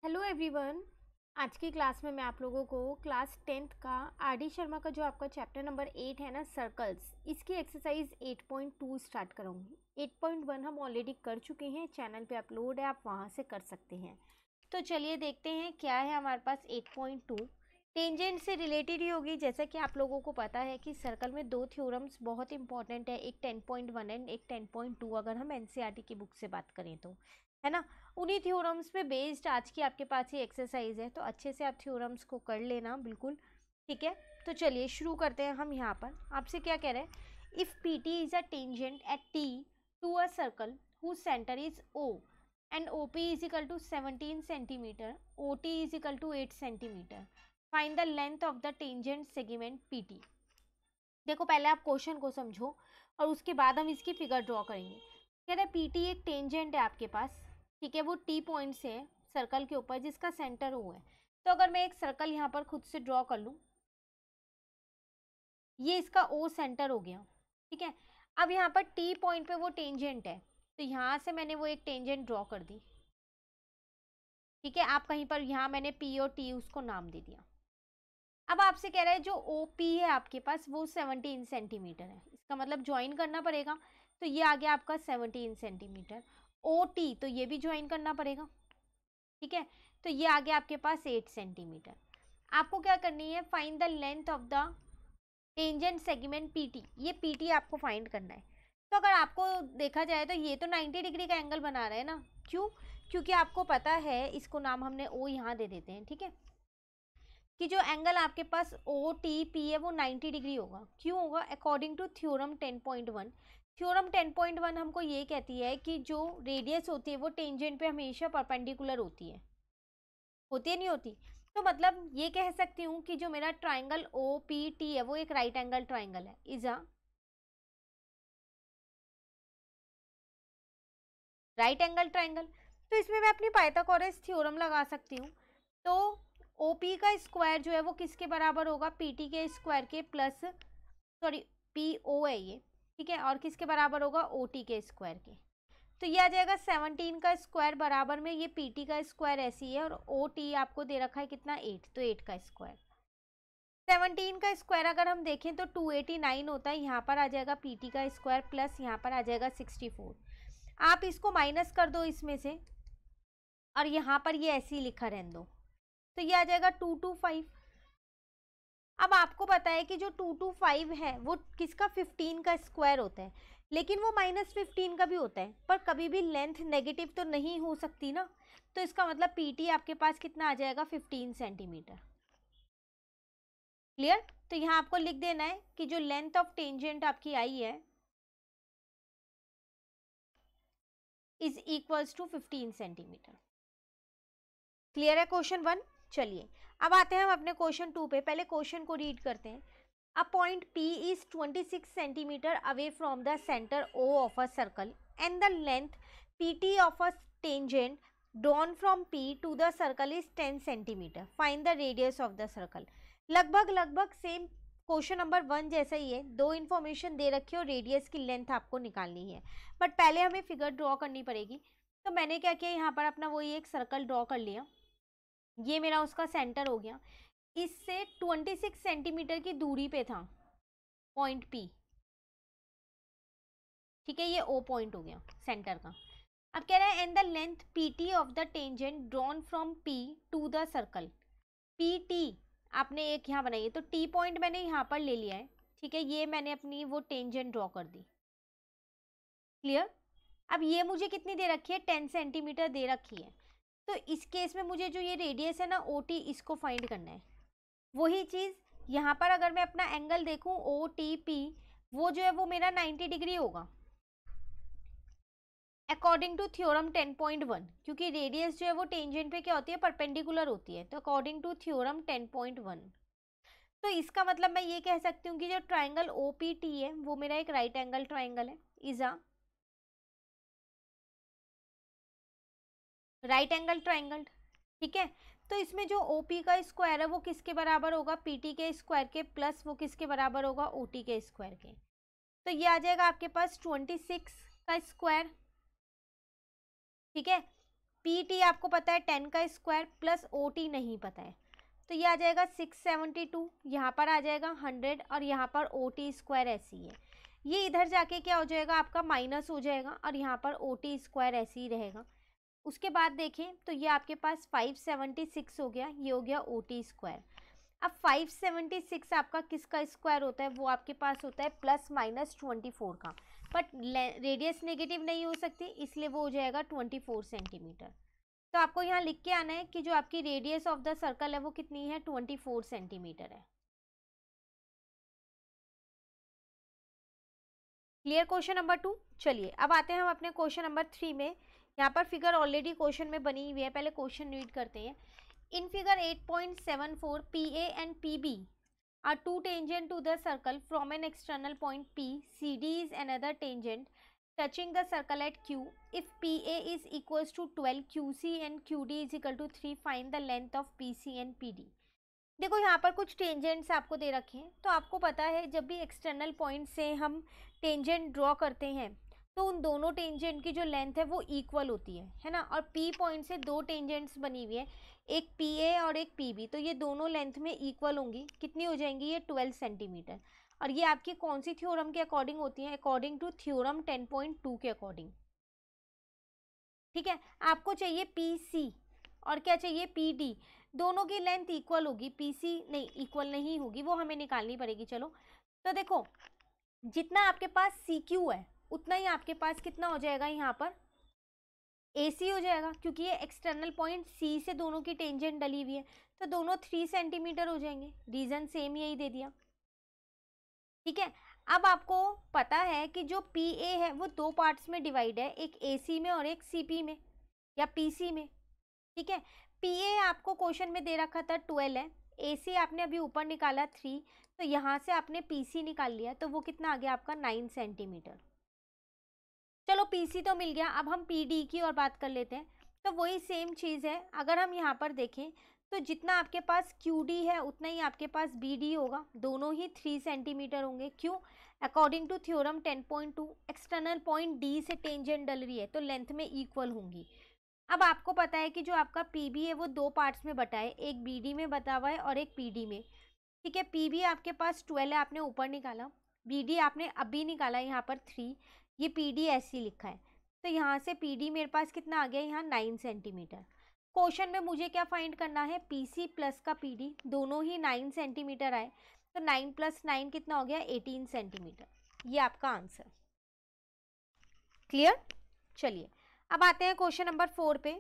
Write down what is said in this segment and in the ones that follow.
Hello everyone. आज की class में मैं आप लोगों को क्लास 10th का आर.डी. शर्मा का जो आपका चैप्टर नंबर 8 है ना, सर्कल्स, इसकी एक्सरसाइज 8.2 स्टार्ट कराऊंगी। 8.1 हम ऑलरेडी कर चुके हैं, चैनल पे अपलोड है, आप वहां से कर सकते हैं। तो चलिए देखते हैं क्या है हमारे पास। 8.2 टेंजेंट से रिलेटेड ही होगी। जैसा कि आप लोगों को पता है कि सर्कल में दो थ्योरम्स बहुत इंपॉर्टेंट है, एक 10.1 एंड एक 10.2, अगर हम एनसीईआरटी की बुक से बात करें तो, है ना। उन्हीं थ्योरम्स पे बेस्ड आज की आपके पास ये एक्सरसाइज है, तो अच्छे से आप थ्योरम्स को कर लेना बिल्कुल, ठीक है। तो चलिए शुरू करते हैं। हम यहाँ पर आपसे क्या कह रहे हैं, if P T is a tangent at T to a circle whose centre is O and OP is equal to 17 centimeter, OT is equal to 8 centimeter. Find the length of the tangent segment PT. देखो पहले आप question को समझो और उसके बाद हम इसकी फिगर ड्रॉ करेंगे। कह रहे PT एक टेंजेंट है आपके पास, ठीक है, वो T पॉइंट से है सर्कल के ऊपर जिसका सेंटर O है। तो अगर मैं एक सर्कल यहाँ पर खुद से ड्रॉ कर लूँ, ये इसका O सेंटर हो गया, ठीक है। अब यहाँ पर T पॉइंट पे वो टेंजेंट है, तो यहाँ से मैंने वो एक टेंजेंट ड्रॉ कर दी, ठीक है। आप कहीं पर यहाँ मैंने P और T उसको नाम दे दिया। अब आपसे कह रहा है जो OP है आपके पास वो 17 सेंटीमीटर है, इसका मतलब ज्वाइन करना पड़ेगा। तो ये आ गया आपका 17 सेंटीमीटर। OT तो ये भी ज्वाइन करना पड़ेगा, ठीक है। तो ये आ गया आपके पास 8 सेंटीमीटर। आपको क्या करनी है, find the length of the tangent segment PT। ये PT आपको फाइंड करना है। तो अगर आपको देखा जाए तो ये तो 90 डिग्री का एंगल बना रहा है ना, क्यों? क्योंकि आपको पता है, इसको नाम हमने O यहाँ दे देते हैं, ठीक है, कि जो एंगल आपके पास OTP है वो 90 डिग्री होगा। क्यों होगा? According to theorem 10.1। थ्योरम 10.1 हमको ये कहती है कि जो रेडियस होती है वो टेंजेंट पे हमेशा परपेंडिकुलर होती है नहीं होती। तो मतलब ये कह सकती हूँ कि जो मेरा ट्राइंगल OPT है वो एक राइट एंगल ट्राइंगल है, is a right angle triangle. तो इसमें मैं अपनी पाइथागोरस थ्योरम लगा सकती हूँ। तो OP का स्क्वायर जो है वो किसके बराबर होगा, PT के स्क्वायर के प्लस, सॉरी PO है ये, ठीक है, और किसके बराबर होगा, OT के स्क्वायर के। तो ये आ जाएगा 17 का स्क्वायर बराबर में ये PT का स्क्वायर ऐसी है, और OT आपको दे रखा है कितना, 8, तो 8 का स्क्वायर। 17 का स्क्वायर अगर हम देखें तो 289 होता है, यहाँ पर आ जाएगा PT का स्क्वायर प्लस यहाँ पर आ जाएगा 64। आप इसको माइनस कर दो इसमें से, और यहाँ पर ये ऐसे ही लिखा रहने दो, तो ये आ जाएगा 225। अब आपको पता है कि जो 225 है वो किसका, 15 का स्क्वायर होता है, लेकिन वो -15 का भी होता है, पर कभी भी लेंथ नेगेटिव तो नहीं हो सकती ना। तो इसका मतलब PT आपके पास कितना आ जाएगा, 15 सेंटीमीटर। क्लियर? तो यहाँ आपको लिख देना है कि जो लेंथ ऑफ टेंजेंट आपकी आई है is equals to 15 centimetre. Clear है क्वेश्चन 1? चलिए अब आते हैं हम अपने क्वेश्चन 2 पे। पहले क्वेश्चन को रीड करते हैं। A point P is 26 centimeter away from the center O of a circle and the length PT of a tangent drawn from P to the circle is 10 centimeter. Find the radius of the circle. लगभग same question number 1 जैसा ही है, दो information दे रखी है और radius की length आपको निकालनी है, बट पहले हमें फिगर ड्रॉ करनी पड़ेगी। तो मैंने क्या किया, यहाँ पर अपना वही एक सर्कल ड्रॉ कर लिया, ये मेरा उसका सेंटर हो गया। इससे 26 सेंटीमीटर की दूरी पे था पॉइंट P, ठीक है, ये O पॉइंट हो गया सेंटर का। अब कह रहा है and the length PT of the tangent drawn from P to the circle. PT आपने एक यहाँ बनाई है, तो T पॉइंट मैंने यहाँ पर ले लिया है, ठीक है, ये मैंने अपनी वो टेंजेंट ड्रॉ कर दी। क्लियर? अब ये मुझे कितनी दे रखी है, 10 सेंटीमीटर दे रखी है। तो इस केस में मुझे जो ये रेडियस है ना OT, इसको फाइंड करना है। वही चीज़ यहाँ पर अगर मैं अपना एंगल देखूँ OTP, वो जो है वो मेरा 90 डिग्री होगा अकॉर्डिंग टू थ्योरम 10.1, क्योंकि रेडियस जो है वो टेंजेंट पे क्या होती है, परपेंडिकुलर होती है। तो अकॉर्डिंग टू थ्योरम 10.1, तो इसका मतलब मैं ये कह सकती हूँ कि जो ट्राइंगल OPT है वो मेरा एक राइट एंगल ट्राइंगल है, is a right angle triangle, ठीक है। तो इसमें जो OP का स्क्वायर है वो किसके बराबर होगा, PT के स्क्वायर के प्लस वो किसके बराबर होगा, OT के स्क्वायर के। तो ये आ जाएगा आपके पास 26 का स्क्वायर, ठीक है, PT आपको पता है 10 का स्क्वायर प्लस OT नहीं पता है, तो ये आ जाएगा 672, यहाँ पर आ जाएगा 100 और यहाँ पर OT स्क्वायर ऐसे ही है। ये इधर जाके क्या हो जाएगा आपका माइनस हो जाएगा और यहाँ पर OT स्क्वायर ऐसे ही रहेगा। उसके बाद देखें तो ये आपके पास 576 हो गया, ये हो गया OT स्क्वायर। अब 576 आपका किसका स्क्वायर होता है, वो आपके पास होता है ±24 का, बट रेडियस नेगेटिव नहीं हो सकती इसलिए वो हो जाएगा 24 सेंटीमीटर। तो आपको यहाँ लिख के आना है कि जो आपकी रेडियस ऑफ द सर्कल है वो कितनी है, 24 सेंटीमीटर है। Clear question number 2। चलिए अब आते हैं हम अपने क्वेश्चन नंबर 3 में। यहाँ पर फिगर ऑलरेडी क्वेश्चन में बनी हुई है, पहले क्वेश्चन रीड करते हैं। In figure 8.74 PA and PB are two tangent to the circle from an external point P. CD is another tangent touching the circle at Q. If PA is equals to 12, QC and QD is equal to 3, find the length of PC and PD. देखो यहाँ पर कुछ tangents आपको दे रखे हैं, तो आपको पता है जब भी एक्सटर्नल पॉइंट से हम टेंजेंट ड्रॉ करते हैं तो उन दोनों टेंजेंट की जो लेंथ है वो इक्वल होती है ना। और P पॉइंट से दो टेंजेंट्स बनी हुई है, एक PA और एक PB, तो ये दोनों लेंथ में इक्वल होंगी। कितनी हो जाएंगी, ये 12 सेंटीमीटर। और ये आपकी कौन सी थ्योरम के अकॉर्डिंग होती है, अकॉर्डिंग टू थ्योरम 10.2 के अकॉर्डिंग। ठीक है, आपको चाहिए PC और क्या चाहिए, PD। दोनों की लेंथ इक्वल होगी, PC नहीं इक्वल नहीं होगी, वो हमें निकालनी पड़ेगी। चलो तो देखो जितना आपके पास CQ है उतना ही आपके पास कितना हो जाएगा, यहाँ पर AC हो जाएगा, क्योंकि ये एक्सटर्नल पॉइंट C से दोनों की टेंजेंट डली हुई है, तो दोनों 3 सेंटीमीटर हो जाएंगे। रीजन सेम यही दे दिया। ठीक है, अब आपको पता है कि जो PA है वो दो पार्ट्स में डिवाइड है, एक AC में और एक CP में या PC में। ठीक है, PA आपको क्वेश्चन में दे रखा था 12 है, AC आपने अभी ऊपर निकाला 3, तो यहाँ से आपने PC निकाल लिया, तो वो कितना आ गया आपका 9 सेंटीमीटर। चलो PC तो मिल गया, अब हम PD की और बात कर लेते हैं। तो वही सेम चीज़ है, अगर हम यहाँ पर देखें तो जितना आपके पास QD है उतना ही आपके पास BD होगा, दोनों ही 3 सेंटीमीटर होंगे। क्यों, according to theorem 10.2 external point D से टेंजेंट डल रही है तो लेंथ में इक्वल होंगी। अब आपको पता है कि जो आपका PB है वो दो पार्ट्स में बटा है, एक BD में बता हुआ है और एक PD में। ठीक है, PB आपके पास 12 है, आपने ऊपर निकाला, BD आपने अभी निकाला यहाँ पर 3, ये PD ऐसे ही लिखा है, तो यहाँ से PD मेरे पास कितना आ गया, यहाँ 9 सेंटीमीटर। क्वेश्चन में मुझे क्या फाइंड करना है, PC प्लस का PD, दोनों ही 9 सेंटीमीटर आए, तो 9 + 9 कितना हो गया, 18 सेंटीमीटर। ये आपका आंसर। क्लियर। चलिए अब आते हैं क्वेश्चन नंबर 4 पे।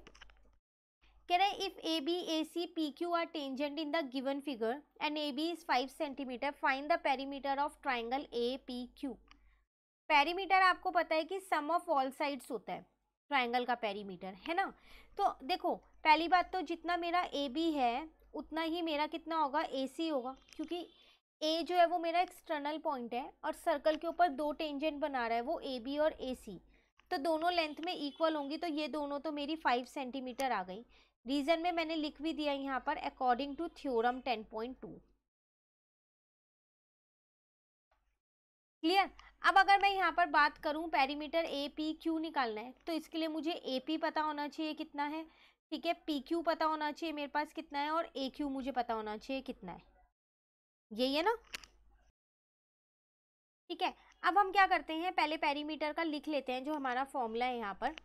कह रहे if AB AC PQ are tangent in the given figure and AB is 5 centimetre, find the perimeter of triangle APQ। Perimeter आपको पता है कि सम ऑफ ऑल साइड्स होता है ट्राइंगल का पेरीमीटर, है ना। तो देखो पहली बात तो जितना मेरा AB है उतना ही मेरा कितना होगा, AC होगा, क्योंकि A जो है वो मेरा एक्सटर्नल पॉइंट है और सर्कल के ऊपर दो टेंजेंट बना रहा है वो AB और AC, तो दोनों लेंथ में इक्वल होंगी, तो ये दोनों तो मेरी 5 सेंटीमीटर आ गई। रीजन में मैंने लिख भी दिया यहाँ पर अकॉर्डिंग टू थ्योरम 10.2। क्लियर। अब अगर मैं यहाँ पर बात करूँ पेरीमीटर APQ निकालना है, तो इसके लिए मुझे AP पता होना चाहिए कितना है, ठीक है, PQ पता होना चाहिए मेरे पास कितना है, और AQ मुझे पता होना चाहिए कितना है, यही है ना। ठीक है, अब हम क्या करते हैं, पहले पेरीमीटर का लिख लेते हैं जो हमारा फॉर्मूला है यहाँ पर।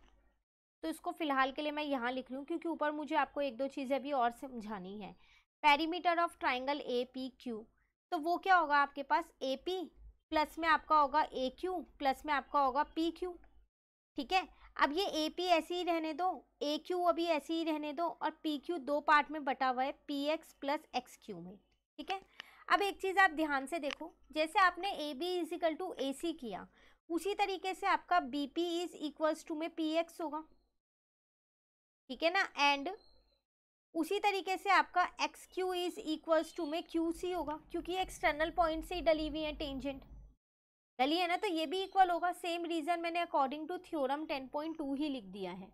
तो इसको फिलहाल के लिए मैं यहाँ लिख लूँ, क्योंकि ऊपर मुझे आपको एक दो चीज़ें भी और समझानी है। पेरीमीटर ऑफ ट्राइंगल APQ, तो वो क्या होगा आपके पास, AP प्लस में आपका होगा AQ प्लस में आपका होगा PQ। ठीक है, अब ये AP ऐसे ही रहने दो, AQ अभी ऐसे ही रहने दो, और PQ दो पार्ट में बटा हुआ है PX प्लस XQ में। ठीक है, अब एक चीज़ आप ध्यान से देखो, जैसे आपने AB इजिकल टू AC किया, उसी तरीके से आपका BP इज इक्वल्स टू में PX होगा, ठीक है ना, एंड उसी तरीके से आपका XQ इज इक्वल्स टू में QC होगा, क्योंकि एक्सटर्नल पॉइंट से ही डली हुई है टेंजेंट, डली है ना, तो ये भी इक्वल होगा। सेम रीजन मैंने अकॉर्डिंग टू थ्योरम 10.2 ही लिख दिया है।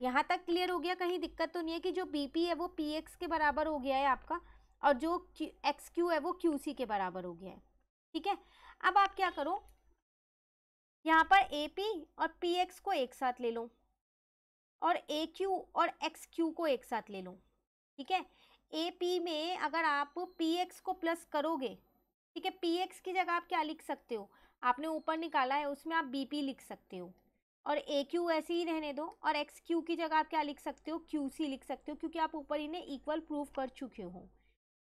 यहाँ तक क्लियर हो गया, कहीं दिक्कत तो नहीं है कि जो BP है वो PX के बराबर हो गया है आपका, और जो XQ है वो QC के बराबर हो गया है। ठीक है, अब आप क्या करो, यहाँ पर AP और PX को एक साथ ले लो, और ए क्यू और एक्स क्यू को एक साथ ले लो, ठीक है। ए पी में अगर आप पी एक्स को प्लस करोगे, ठीक है, पी एक्स की जगह आप क्या लिख सकते हो, आपने ऊपर निकाला है उसमें आप बी पी लिख सकते हो, और ए क्यू ऐसे ही रहने दो, और एक्स क्यू की जगह आप क्या लिख सकते हो, क्यू सी लिख सकते हो, क्योंकि आप ऊपर इन्हें इक्वल प्रूव कर चुके हो,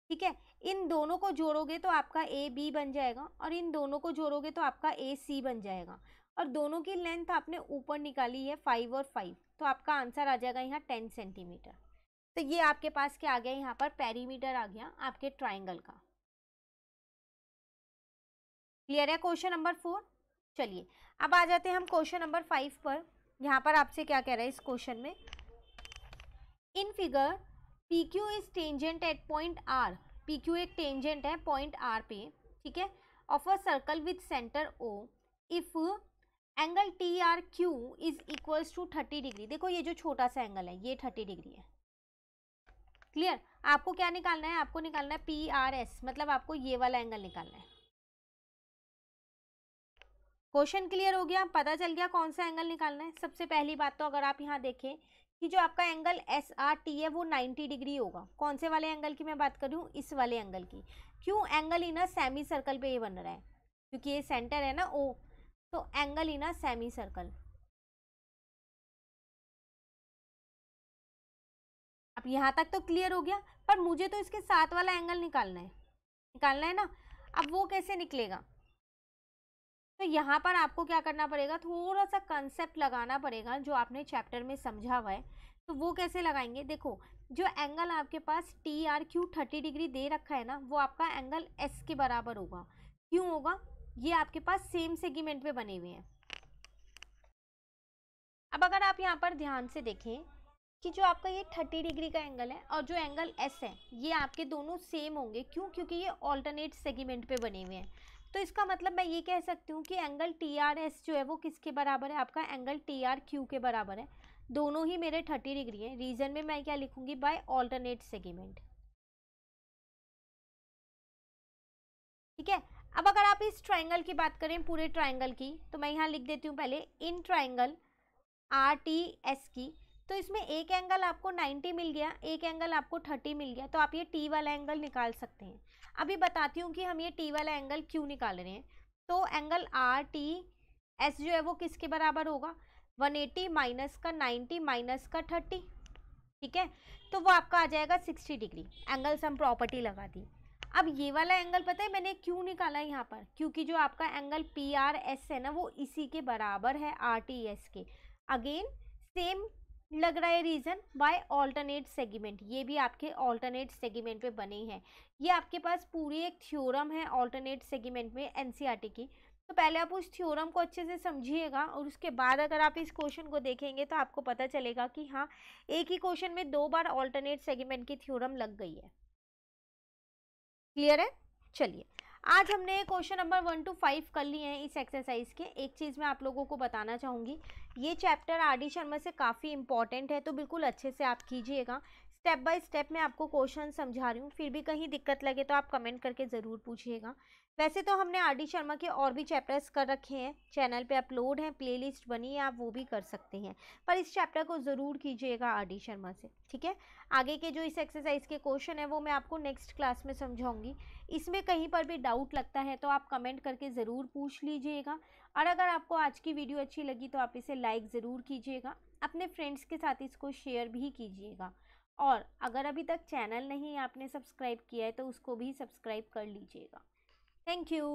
ठीक है। इन दोनों को जोड़ोगे तो आपका ए बी बन जाएगा, और इन दोनों को जोड़ोगे तो आपका ए सी बन जाएगा, और दोनों की लेंथ आपने ऊपर निकाली है 5 और 5, तो आपका आंसर आ जाएगा यहाँ 10 सेंटीमीटर। तो ये आपके पास क्या आ गया, यहाँ पर पेरीमीटर आ गया आपके ट्राइंगल का। क्लियर है क्वेश्चन नंबर 4। चलिए अब आ जाते हैं हम क्वेश्चन नंबर 5 पर। यहाँ पर आपसे क्या कह रहा है इस क्वेश्चन में, in figure P Q is tangent at point R, P Q एक टेंजेंट है पॉइंट आर पे, ठीक है, of a circle with centre O, if angle T R Q is equals to 30 degree. देखो ये जो छोटा सा एंगल है ये 30 डिग्री है। क्लियर, आपको क्या निकालना है, आपको निकालना है पी आर एस, मतलब आपको ये वाला एंगल निकालना है। क्वेश्चन क्लियर हो गया, पता चल गया कौन सा एंगल निकालना है। सबसे पहली बात तो अगर आप यहाँ देखें कि जो आपका एंगल एस आर टी है वो 90 डिग्री होगा। कौन से वाले एंगल की मैं बात कर रही हूँ, इस वाले एंगल की। क्यों, angle in a semi circle पे ये बन रहा है, क्योंकि ये सेंटर है ना ओ, तो angle in a semi circle. अब यहाँ तक तो क्लियर हो गया, पर मुझे तो इसके साथ वाला एंगल निकालना है ना। अब वो कैसे निकलेगा, तो यहाँ पर आपको क्या करना पड़ेगा, थोड़ा सा कंसेप्ट लगाना पड़ेगा जो आपने चैप्टर में समझा हुआ है। तो वो कैसे लगाएंगे, देखो जो एंगल आपके पास टी आर क्यू 30 डिग्री दे रखा है ना, वो आपका एंगल एस के बराबर होगा। क्यों होगा, ये आपके पास सेम सेगमेंट पे बने हुए हैं। अब अगर आप यहाँ पर ध्यान से देखें कि जो आपका ये 30 डिग्री का एंगल है और जो एंगल एस है, ये आपके दोनों सेम होंगे। क्यों, क्योंकि ये ऑल्टरनेट सेगमेंट पे बने हुए हैं। तो इसका मतलब मैं ये कह सकती हूँ कि एंगल टी आर एस जो है वो किसके बराबर है, आपका एंगल टी आर क्यू के बराबर है। दोनों ही मेरे 30 डिग्री है। रीजन में मैं क्या लिखूंगी, बाय ऑल्टरनेट सेगमेंट, ठीक है। अब अगर आप इस ट्राइंगल की बात करें, पूरे ट्राइंगल की, तो मैं यहाँ लिख देती हूँ पहले in triangle R T S की। तो इसमें एक एंगल आपको 90 मिल गया, एक एंगल आपको 30 मिल गया, तो आप ये टी वाला एंगल निकाल सकते हैं। अभी बताती हूँ कि हम ये टी वाला एंगल क्यों निकाल रहे हैं। तो एंगल आर टी एस जो है वो किसके बराबर होगा, 180 माइनस का 90 माइनस का 30, ठीक है। तो वो आपका आ जाएगा 60 डिग्री। एंगल सम प्रॉपर्टी लगा दी। अब ये वाला एंगल पता है मैंने क्यों निकाला है यहाँ पर, क्योंकि जो आपका एंगल पी आर एस है ना, वो इसी के बराबर है आर टी एस के। अगेन सेम लग रहा है रीजन, बाय ऑल्टरनेट सेगमेंट। ये भी आपके ऑल्टरनेट सेगमेंट पे बने हैं। ये आपके पास पूरी एक थ्योरम है ऑल्टरनेट सेगमेंट में एनसीईआरटी की। तो पहले आप उस थ्योरम को अच्छे से समझिएगा, और उसके बाद अगर आप इस क्वेश्चन को देखेंगे तो आपको पता चलेगा कि हाँ, एक ही क्वेश्चन में 2 बार ऑल्टरनेट सेगमेंट की थ्योरम लग गई है। क्लियर है। चलिए आज हमने क्वेश्चन नंबर 1 to 5 कर लिए हैं इस एक्सरसाइज के। एक चीज़ मैं आप लोगों को बताना चाहूँगी, ये चैप्टर आर डी शर्मा से काफ़ी इंपॉर्टेंट है, तो बिल्कुल अच्छे से आप कीजिएगा। स्टेप बाय स्टेप मैं आपको क्वेश्चन समझा रही हूँ, फिर भी कहीं दिक्कत लगे तो आप कमेंट करके ज़रूर पूछिएगा। वैसे तो हमने आर डी शर्मा के और भी चैप्टर्स कर रखे हैं, चैनल पे अपलोड हैं, प्लेलिस्ट बनी है, आप वो भी कर सकते हैं। पर इस चैप्टर को ज़रूर कीजिएगा आर डी शर्मा से, ठीक है। आगे के जो इस एक्सरसाइज के क्वेश्चन है वो मैं आपको नेक्स्ट क्लास में समझाऊंगी। इसमें कहीं पर भी डाउट लगता है तो आप कमेंट करके ज़रूर पूछ लीजिएगा। और अगर आपको आज की वीडियो अच्छी लगी तो आप इसे लाइक ज़रूर कीजिएगा, अपने फ्रेंड्स के साथ इसको शेयर भी कीजिएगा। और अगर अभी तक चैनल नहीं आपने सब्सक्राइब किया है तो उसको भी सब्सक्राइब कर लीजिएगा। Thank you.